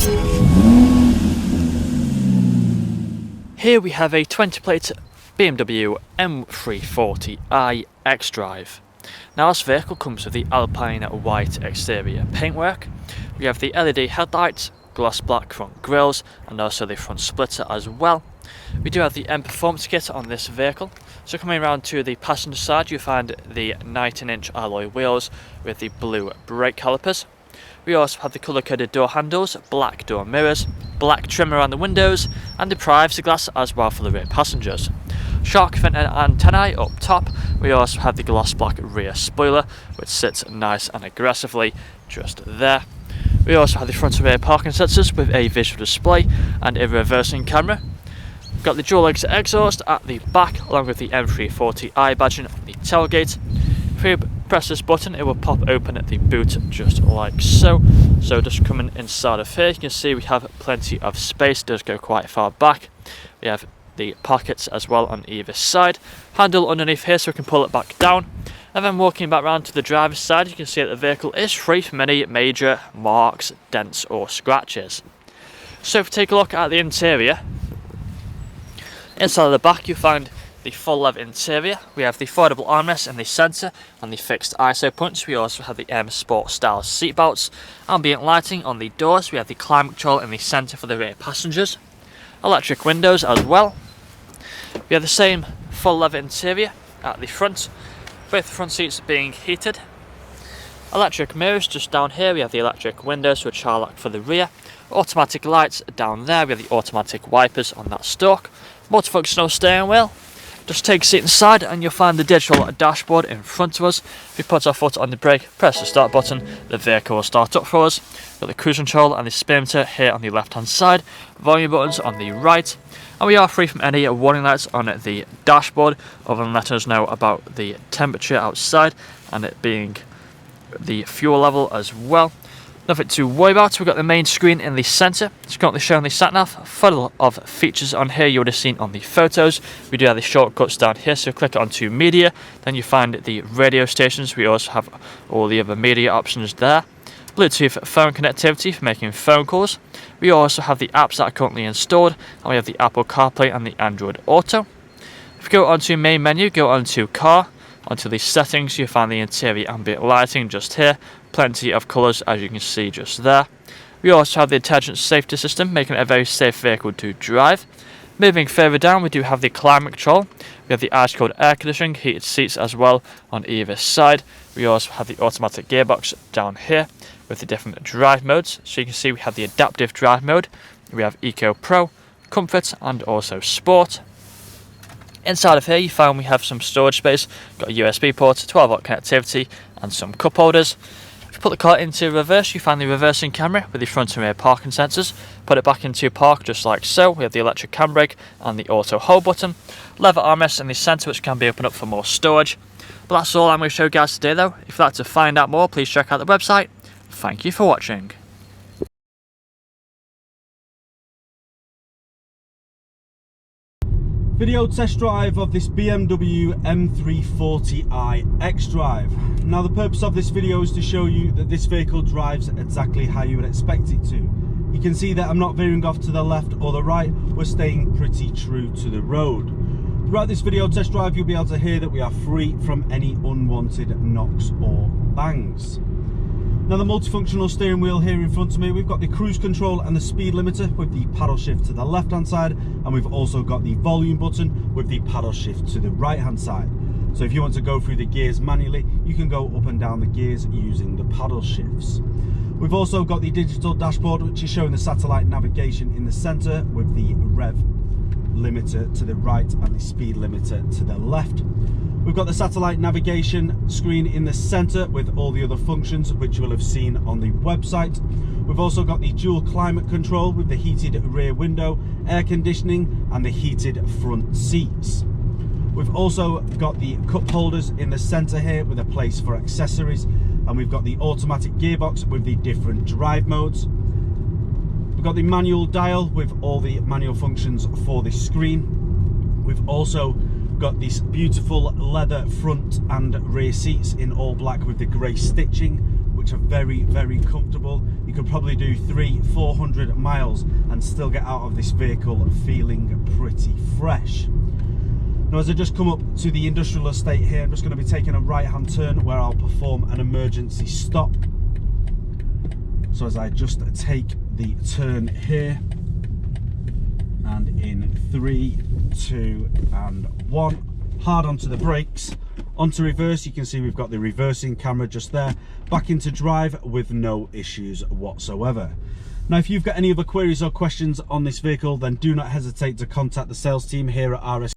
Here we have a 20-plate BMW M340i XDRIVE. Now this vehicle comes with the Alpine white exterior paintwork. We have the LED headlights, gloss black front grills and also the front splitter as well. We do have the M Performance kit on this vehicle. So coming around to the passenger side, you find the 19-inch alloy wheels with the blue brake calipers. We also have the colour-coded door handles, black door mirrors, black trim around the windows and the privacy glass as well for the rear passengers. Shark fin antennae up top. We also have the gloss black rear spoiler which sits nice and aggressively just there. We also have the front and rear parking sensors with a visual display and a reversing camera. We've got the dual exit exhaust at the back along with the M340i badging on the tailgate. If we press this button it will pop open at the boot just like so. So just coming inside of here you can see we have plenty of space, it does go quite far back. We have the pockets as well on either side. Handle underneath here so we can pull it back down. And then walking back round to the driver's side you can see that the vehicle is free from any major marks, dents or scratches. So if we take a look at the interior, inside of the back you'll find the full leather interior. We have the foldable armrest in the centre and the fixed ISO points. We also have the M Sport style seat belts. Ambient lighting on the doors. We have the climate control in the centre for the rear passengers. Electric windows as well. We have the same full leather interior at the front, with the front seats being heated. Electric mirrors just down here. We have the electric windows which are locked for the rear. Automatic lights down there. We have the automatic wipers on that stalk. Multifunctional steering wheel. Just take a seat inside and you'll find the digital dashboard in front of us. If we put our foot on the brake, press the start button, the vehicle will start up for us. We've got the cruise control and the speedometer here on the left hand side, volume buttons on the right, and we are free from any warning lights on the dashboard other than letting us know about the temperature outside and it being the fuel level as well. Nothing to worry about. We've got the main screen in the centre. It's currently showing the sat-nav, full of features on here you would have seen on the photos. We do have the shortcuts down here, so click onto media, then you find the radio stations. We also have all the other media options there. Bluetooth phone connectivity for making phone calls. We also have the apps that are currently installed, and we have the Apple CarPlay and the Android Auto. If you go onto main menu, go onto car, onto the settings, you find the interior ambient lighting just here. Plenty of colours as you can see just there. We also have the intelligent safety system, making it a very safe vehicle to drive. Moving further down we do have the climate control. We have the ice cold air conditioning, heated seats as well on either side. We also have the automatic gearbox down here with the different drive modes. So you can see we have the adaptive drive mode, we have Eco Pro, Comfort and also Sport. Inside of here you find we have some storage space, got a USB port, 12-volt connectivity and some cup holders. If you put the car into reverse you find the reversing camera with the front and rear parking sensors. Put it back into park just like so. We have the electric handbrake and the auto hold button. Leather armrest in the centre which can be opened up for more storage. But that's all I'm going to show you guys today though. If you'd like to find out more please check out the website. Thank you for watching. Video test drive of this BMW M340i XDRIVE. Now the purpose of this video is to show you that this vehicle drives exactly how you would expect it to. You can see that I'm not veering off to the left or the right, we're staying pretty true to the road. Throughout this video test drive you'll be able to hear that we are free from any unwanted knocks or bangs. Now the multifunctional steering wheel here in front of me, we've got the cruise control and the speed limiter with the paddle shift to the left hand side, and we've also got the volume button with the paddle shift to the right hand side. So if you want to go through the gears manually, you can go up and down the gears using the paddle shifts. We've also got the digital dashboard which is showing the satellite navigation in the centre with the rev limiter to the right and the speed limiter to the left. We've got the satellite navigation screen in the centre with all the other functions which you will have seen on the website. We've also got the dual climate control with the heated rear window, air conditioning and the heated front seats. We've also got the cup holders in the centre here with a place for accessories, and we've got the automatic gearbox with the different drive modes. We've got the manual dial with all the manual functions for the screen. We've also got these beautiful leather front and rear seats in all black with the grey stitching, which are very, very comfortable. You could probably do 300-400 miles and still get out of this vehicle feeling pretty fresh. Now, as I just come up to the industrial estate here, I'm just going to be taking a right-hand turn where I'll perform an emergency stop. So as I just take the turn here, and in 3, 2, and 1, hard onto the brakes, onto reverse. You can see we've got the reversing camera just there, back into drive with no issues whatsoever. Now, if you've got any other queries or questions on this vehicle, then do not hesitate to contact the sales team here at RS